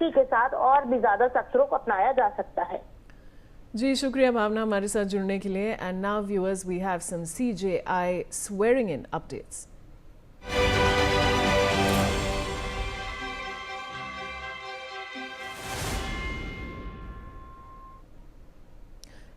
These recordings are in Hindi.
इसी के साथ और भी ज्यादा सत्रों को अपनाया जा सकता है। जी शुक्रिया भावना हमारे साथ जुड़ने के लिए। And now viewers, we have some CJI swearing in updates.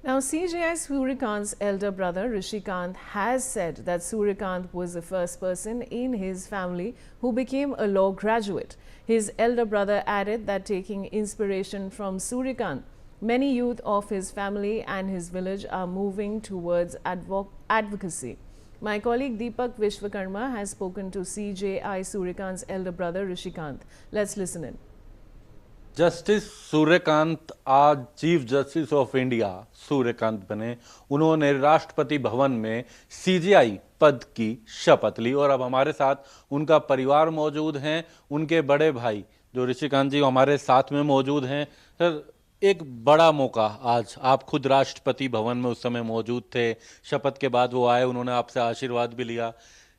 Now, CJI Suryakant's elder brother Rishikant has said that Suryakant was the first person in his family who became a law graduate. His elder brother added that taking inspiration from Suryakant, many youth of his family and his village are moving towards advocacy. My colleague Deepak Vishwakarma has spoken to CJI Suryakant's elder brother Rishikant. Let's listen in. Justice Suryakant आज chief justice of India Suryakant बने। उन्होंने राष्ट्रपति भवन में सीजेआई पद की शपथ ली और अब हमारे साथ उनका परिवार मौजूद हैं। उनके बड़े भाई जो ऋषिकांत जी हमारे साथ में मौजूद हैं। सर, एक बड़ा मौका, आज आप खुद राष्ट्रपति भवन में उस समय मौजूद थे, शपथ के बाद वो आए, उन्होंने आपसे आशीर्वाद भी लिया।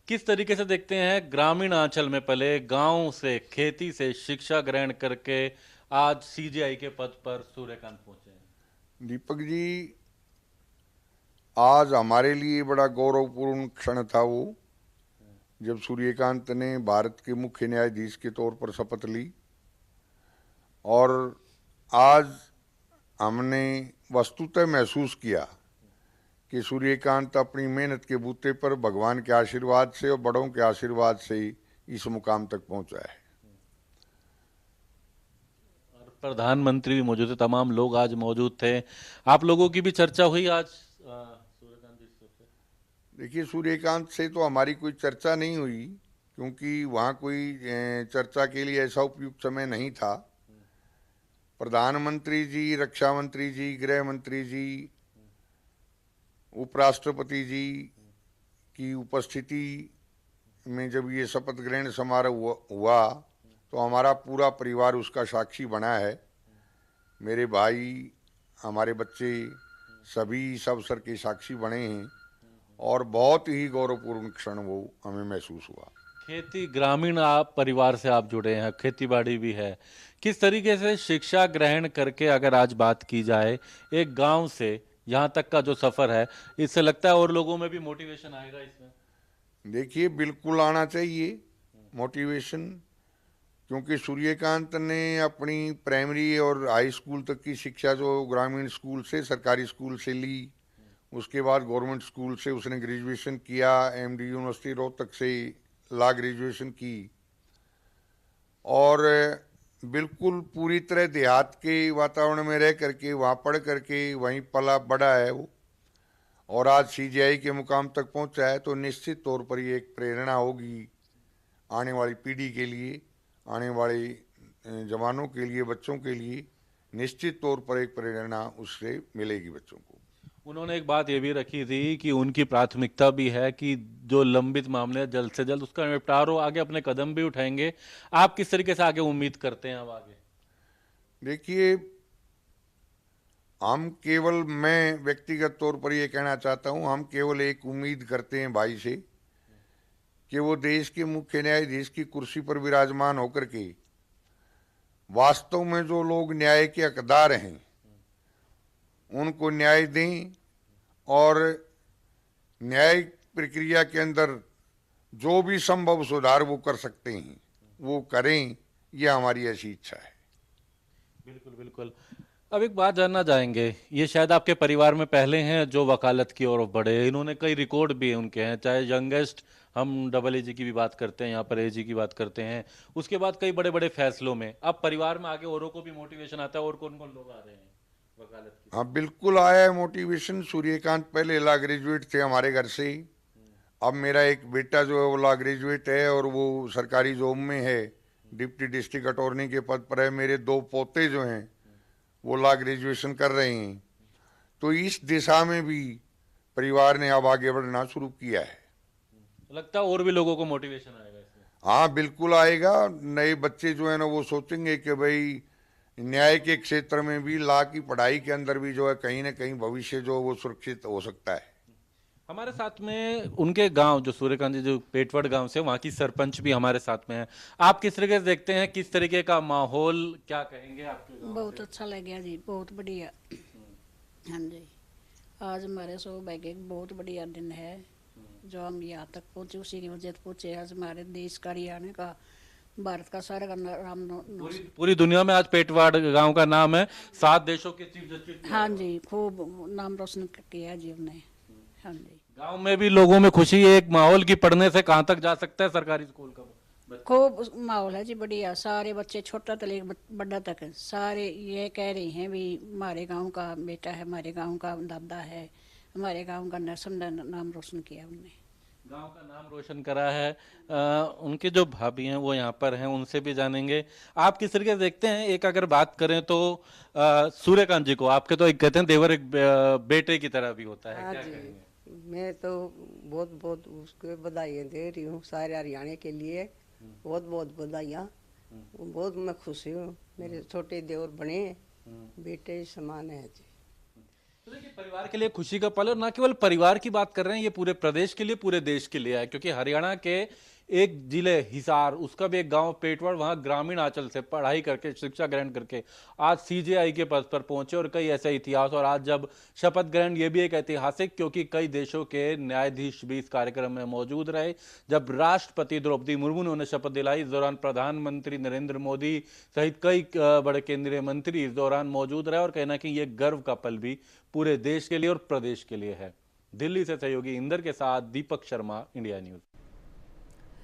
किस तरीके से देखते हैं ग्रामीण आंचल में पहले गांव से, खेती से शिक्षा ग्रहण करके आज सीजेआई के पद पर सूर्यकांत पहुंचे हैं? दीपक जी, आज हमारे लिए बड़ा गौरवपूर्ण क्षण था वो, जब सूर्यकांत ने भारत के मुख्य न्यायाधीश के तौर पर शपथ ली। और आज हमने वस्तुतः महसूस किया कि सूर्यकांत अपनी मेहनत के बूते पर भगवान के आशीर्वाद से और बड़ों के आशीर्वाद से इस मुकाम तक पहुंचा है। प्रधानमंत्री भी मौजूद थे, तमाम लोग आज मौजूद थे। आप लोगों की भी चर्चा हुई आज सूर्यकांत जी से? देखिए, सूर्यकांत से तो हमारी कोई चर्चा नहीं हुई, क्योंकि वहाँ कोई चर्चा के लिए ऐसा उपयुक्त समय नहीं था। प्रधानमंत्री जी, रक्षा मंत्री जी, गृह मंत्री जी, उपराष्ट्रपति जी की उपस्थिति में जब ये शपथ ग्रहण समारोह हुआ तो हमारा पूरा परिवार उसका साक्षी बना है। मेरे भाई, हमारे बच्चे, सभी इस अवसर के साक्षी बने हैं और बहुत ही गौरवपूर्ण क्षण वो हमें महसूस हुआ। खेती ग्रामीण आप परिवार से आप जुड़े हैं, खेती बाड़ी भी है। किस तरीके से शिक्षा ग्रहण करके अगर आज बात की जाए एक गांव से यहाँ तक का जो सफर है, इससे लगता है और लोगों में भी मोटिवेशन आएगा इसमें? देखिए, बिल्कुल आना चाहिए मोटिवेशन, क्योंकि सूर्यकांत ने अपनी प्राइमरी और हाई स्कूल तक की शिक्षा जो ग्रामीण स्कूल से, सरकारी स्कूल से ली, उसके बाद गवर्नमेंट स्कूल से उसने ग्रेजुएशन किया, एमडी यूनिवर्सिटी रोहतक से लॉ ग्रेजुएशन की, और बिल्कुल पूरी तरह देहात के वातावरण में रह करके, वहाँ पढ़ करके वहीं पला बड़ा है वो, और आज सीजेआई के मुकाम तक पहुँचा है। तो निश्चित तौर पर ये एक प्रेरणा होगी आने वाली पीढ़ी के लिए, आने वाले जवानों के लिए, बच्चों के लिए निश्चित तौर पर एक प्रेरणा उससे मिलेगी बच्चों को। उन्होंने एक बात ये भी रखी थी कि उनकी प्राथमिकता भी है कि जो लंबित मामले जल्द से जल्द उसका निपटारा हो, आगे अपने कदम भी उठाएंगे। आप किस तरीके से आगे उम्मीद करते हैं अब आगे? देखिए, हम केवल, मैं व्यक्तिगत तौर पर ये कहना चाहता हूँ, हम केवल एक उम्मीद करते हैं भाई से कि वो देश के मुख्य न्यायाधीश की कुर्सी पर विराजमान होकर के वास्तव में जो लोग न्याय के हकदार हैं उनको न्याय दें, और न्याय प्रक्रिया के अंदर जो भी संभव सुधार वो कर सकते हैं वो करें, ये हमारी ऐसी इच्छा है। बिल्कुल बिल्कुल। अब एक बात जानना चाहेंगे, ये शायद आपके परिवार में पहले हैं जो वकालत की ओर बढ़े। इन्होंने कई रिकॉर्ड भी उनके हैं, चाहे यंगेस्ट हम डबल एजी की भी बात करते हैं, यहाँ पर एजी की बात करते हैं, उसके बाद कई बड़े बड़े फैसलों में। अब परिवार में आगे औरों को भी मोटिवेशन आता है, और कौन कौन लोग आ रहे हैं वकालत की? हाँ, बिल्कुल आया है मोटिवेशन। सूर्यकांत पहले लॉ ग्रेजुएट थे हमारे घर से। अब मेरा एक बेटा जो है वो लॉ ग्रेजुएट है और वो सरकारी जॉब में है, डिप्टी डिस्ट्रिक्ट अटॉर्नी के पद पर है। मेरे दो पोते जो हैं वो लॉ ग्रेजुएशन कर रहे हैं। तो इस दिशा में भी परिवार ने अब आगे बढ़ना शुरू किया है। लगता है और भी लोगों को मोटिवेशन आएगा इसमें? हाँ, बिल्कुल आएगा। नए बच्चे जो है ना वो सोचेंगे कि भाई न्याय के क्षेत्र में भी, लॉ की पढ़ाई के अंदर भी जो है कहीं ना कहीं भविष्य जो वो सुरक्षित हो सकता है। हमारे साथ में उनके गांव जो सूर्यकांत जी जो पेटवड़ गांव से वहाँ की सरपंच भी हमारे साथ में है। आप किस तरीके से देखते हैं, किस तरीके का माहौल, क्या कहेंगे आपके गांव बहुत से? अच्छा लग गया जी, बहुत बढ़िया। हाँ जी, आज हमारे सौभाग्य एक बहुत बढ़िया दिन है जो हम यहाँ तक पहुँचे, उसी की वजह से पहुँचे। आज हमारे देश का, हरियाणा का, भारत का सारा का पूरी दुनिया में आज पेटवाड़ गांव का नाम है, 7 देशों के चीफ जस्टिस। हाँ जी, खूब नाम रोशन किया है जी हमने। हाँ जी, गांव में भी लोगों में खुशी है, एक माहौल की पढ़ने से कहाँ तक जा सकता है सरकारी स्कूल का खूब माहौल है जी बढ़िया। सारे बच्चे छोटा से लेकर बड़ा तक सारे ये कह रहे हैं भी हमारे गांव का बेटा है, हमारे गांव का दादा है, हमारे गांव का नरसम नाम रोशन किया उन्होंने। गांव का नाम रोशन करा है। उनके जो भाभी हैं वो यहाँ पर हैं, उनसे भी जानेंगे। आप किस तरीके से देखते हैं, एक अगर बात करें तो सूर्यकांत जी को, आपके तो एक कहते हैं देवर एक बेटे की तरह भी होता है, हाँ क्या जी, कहेंगे? मैं तो बहुत बहुत उसको बधाइयाँ दे रही हूँ सारे हरियाणा के लिए। बहुत बहुत बधाइयाँ। बहुत मैं खुश हूँ, मेरे छोटे देवर बने बेटे समान है जी। तो देखिए, परिवार के लिए खुशी का पल, और ना केवल परिवार की बात कर रहे हैं, ये पूरे प्रदेश के लिए, पूरे देश के लिए है। क्योंकि हरियाणा के एक जिले हिसार, उसका भी एक गांव पेटवड़, वहां ग्रामीण आंचल से पढ़ाई करके, शिक्षा ग्रहण करके आज सीजेआई के पद पर पहुंचे, और कई ऐसे इतिहास। और आज जब शपथ ग्रहण, ये भी एक ऐतिहासिक, क्योंकि कई देशों के न्यायाधीश भी इस कार्यक्रम में मौजूद रहे। जब राष्ट्रपति द्रौपदी मुर्मू ने उन्हें शपथ दिलाई, इस दौरान प्रधानमंत्री नरेंद्र मोदी सहित कई बड़े केंद्रीय मंत्री इस दौरान मौजूद रहे। और कहना कि यह गर्व का पल भी पूरे देश के लिए और प्रदेश के लिए है। दिल्ली से सहयोगी इंदर के साथ दीपक शर्मा, इंडिया न्यूज।